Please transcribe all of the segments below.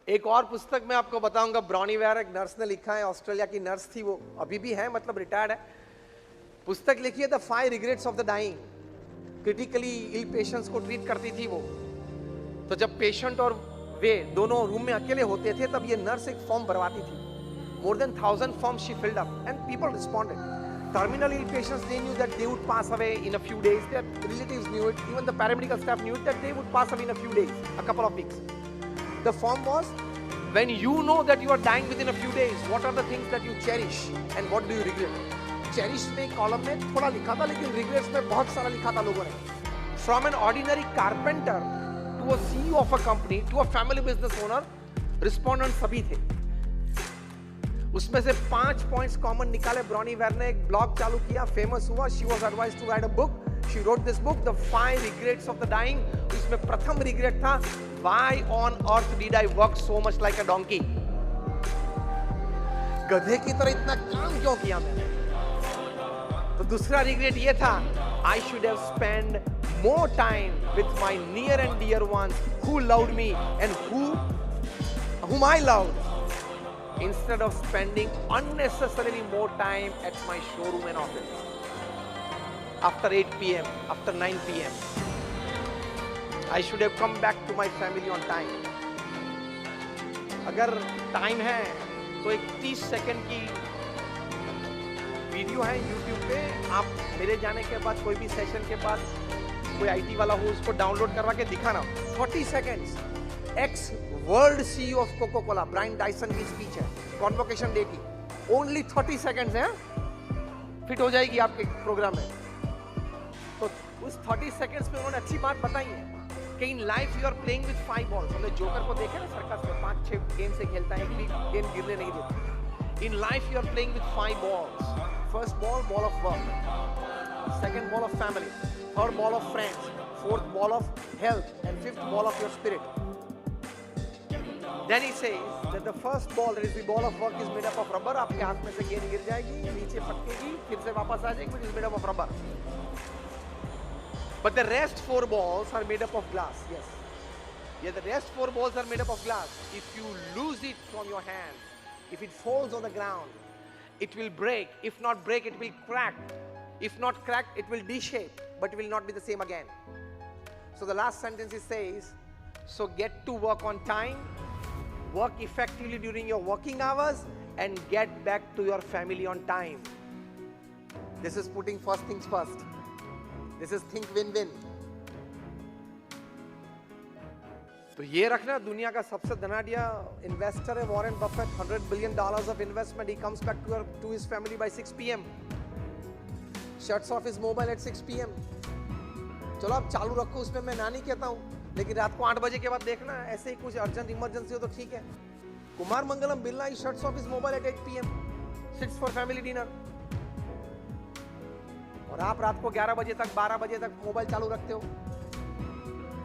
एक और पुस्तक मैं आपको बताऊंगा, ब्रॉनी वेयर, एक नर्स ने लिखा है, ऑस्ट्रेलिया की नर्स थी वो, अभी भी है, मतलब रिटायर्ड है। पुस्तक लिखी है the 5 regrets of the dying. Critically ill patients को ट्रीट करती थी वो। तो जब पेशेंट और वे दोनों रूम में अकेले होते थे, तब ये नर्स एक फॉर्म भरवाती थी। More than 1,000 forms she filled up, and people responded. Terminal ill patients, they knew that they would pass away in a few days. Their relatives knew it. Even the paramedical staff knew it, that they would pass away in a few days, a couple of weeks. The form was, when you know that you are dying within a few days, what are the things that you cherish and what do you regret? Cherish में column में थोड़ा लिखा था, लेकिन regrets में बहुत सारा लिखा था लोगों ने. From an ordinary carpenter to a CEO of a company to a family business owner, respondents सभी थे. उसमें से 5 पॉइंट्स कॉमन निकाले। ब्रॉनी वेयर ने एक ब्लॉग चालू किया, फेमस हुआ। She was advised to write a book, she wrote this book, the 5 regrets of the dying. इसमें प्रथम रिग्रेट था, why on earth did I work so much like a donkey. गधे की तरह इतना काम क्यों किया मैंने। तो दूसरा रिग्रेट ये था, I should have spend more time with my near and dear ones who loved me and whom I loved, instead of spending unnecessarily more time at my showroom and office after 8 p.m. after 9 p.m. I should have come back to my family on time. अगर time है तो एक 30 second की video है YouTube पे, आप मेरे जाने के बाद कोई भी सेशन के बाद कोई IT वाला हो उसको डाउनलोड करवा के दिखाना। 30 seconds, ex world CEO of Coca Cola Brian Dyson की स्पीच है, कॉन्वोकेशन डे की, ओनली 30 सेकंड्स है, फिट हो जाएगी आपके प्रोग्राम में। तो उस 30 सेकंड्स में उन्होंने अच्छी बात बताई है कि in life you are playing with 5 balls. हमने जोकर को देखा ना, सर्कस में 5-6 गेम से खेलता है, एक भी गेम गिरने नहीं देता। In life you are playing with 5 balls. First ball, ball of work, second ball of family, third ball of friends, fourth ball of health and fifth ball of your spirit. Then he says that the first ball, that is the ball of work, is made up of rubber. आपके हाथ में से गेंद गिर जाएगी, नीचे पटकेगी, फिर से वापस आ जाएगी, which is made up of rubber. But the rest 4 balls are made up of glass. Yes. Yeah, the rest 4 balls are made up of glass. If you lose it from your hand, if it falls on the ground, it will break. If not break, it will crack. If not crack, it will de-shape, but it will not be the same again. So the last sentence he says, so get to work on time, work effectively during your working hours, and get back to your family on time. This is putting first things first. This is think win-win. तो ये रखना, दुनिया का सबसे धनाढ्य investor है Warren Buffett, $100 billion of investment. He comes back to his family by 6 p.m. Shuts off his mobile at 6 p.m. चलो आप चालू रखो, उसमें मैं ना नहीं कहता हूँ, लेकिन रात को 8 बजे के बाद देखना, ऐसे ही कुछ अर्जेंट इमरजेंसी हो तो ठीक है। Kumar Mangalam Birla, he shuts off his mobile at 8 p.m. sits for family dinner. और आप रात को 11 बजे तक 12 बजे तक मोबाइल चालू रखते हो।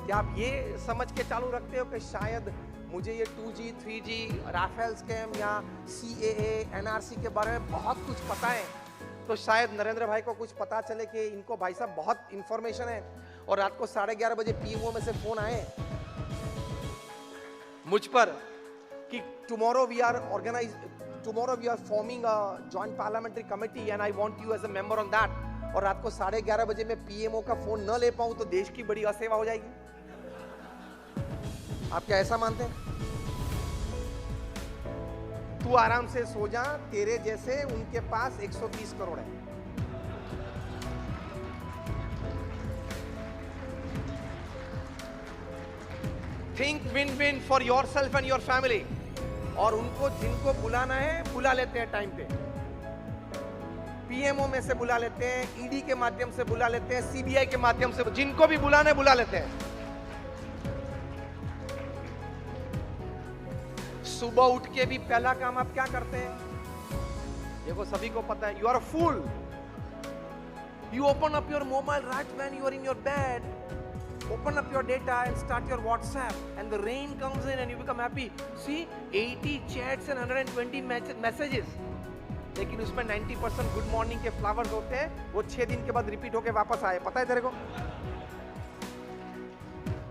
क्या आप ये समझ के चालू रखते हो कि शायद मुझे ये 2G 3G राफेल स्कैम या CAA NRC के बारे में बहुत कुछ पता है, तो शायद नरेंद्र भाई को कुछ पता चले कि इनको भाई साहब बहुत इंफॉर्मेशन है, और रात को 11:30 बजे PMO में से फोन आए मुझ पर कि tomorrow we are forming a joint parliamentary committee and I want you as a member on that, और रात को 11:30 बजे मैं PMO का फोन न ले पाऊं तो देश की बड़ी असेवा हो जाएगी। आप क्या ऐसा मानते हैं? तू आराम से सो जा, तेरे जैसे उनके पास 130 करोड़ है। Think win-win for yourself and your family. और उनको जिनको बुलाना है बुला लेते हैं टाइम पे, PMO में से बुला लेते हैं, ED के माध्यम से बुला लेते हैं, CBI के माध्यम से, जिनको भी बुलाना है बुला लेते हैं। सुबह उठ के भी पहला काम आप क्या करते हैं? देखो सभी को पता है, you are a fool. You open up your mobile right when you are in your bed, open up your data and start your WhatsApp, and the rain comes in and you become happy. See, 80 chats and 120 messages. लेकिन उसमें 90% good morning के flowers होते हैं, वो 6 दिन के बाद repeat होके वापस आए, पता है तेरे को?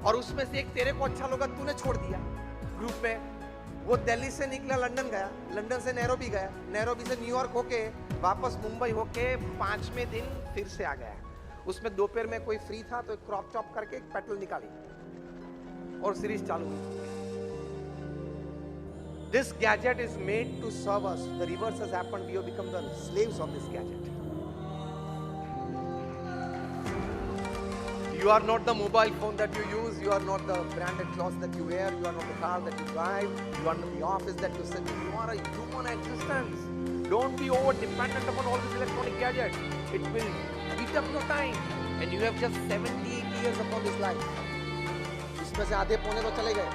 और उसमें से एक तेरे को अच्छा लगा, तूने छोड़ दिया ग्रुप में, वो दिल्ली से निकला लंदन गया, लंदन से नैरोबी गया, नैरोबी से न्यूयॉर्क होके वापस मुंबई होके 5वें दिन फिर से आ गया। उसमें दोपहर में कोई फ्री था तो एक क्रॉप चॉप करके एक पेट्रोल निकाली और सीरीज चालू हुई। This gadget is made to serve us. The reverse has happened. We have become the slaves of this gadget. You are not the mobile phone that you use. You are not the branded clothes that you wear. You are not the car that you drive. You are not the office that you sit in. You are a human existence. Don't be over dependent upon all these electronic gadgets. It will eat up your time. And you have just 78 years upon this life. इसमें से आधे पौने तो चले गए.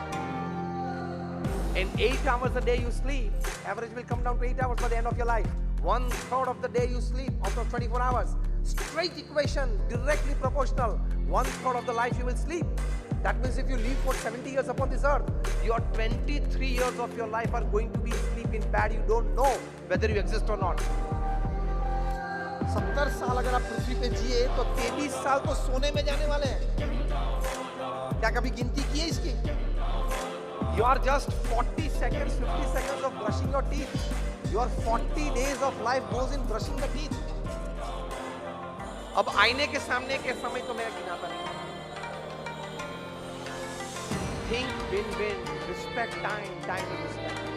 And 8 hours a day you sleep, average will come down to 8 hours by the end of your life. 1/3 of the day you sleep out of 24 hours. Straight equation, directly proportional. 1/3 of the life you will sleep. That means if you live for 70 years upon this earth, your 23 years of your life are going to be sleep in bed. You don't know whether you exist or not. 70 साल अगर आप पृथ्वी पे जिए तो 23 साल तो सोने में जाने वाले हैं। क्या कभी गिनती की है इसकी? You are just 40 seconds, 50 seconds of brushing your teeth. Your 40 days of life goes in brushing the teeth. अब आईने के सामने के समय तो मैं गिनाता नहीं। Think, win, respect time, time is respect.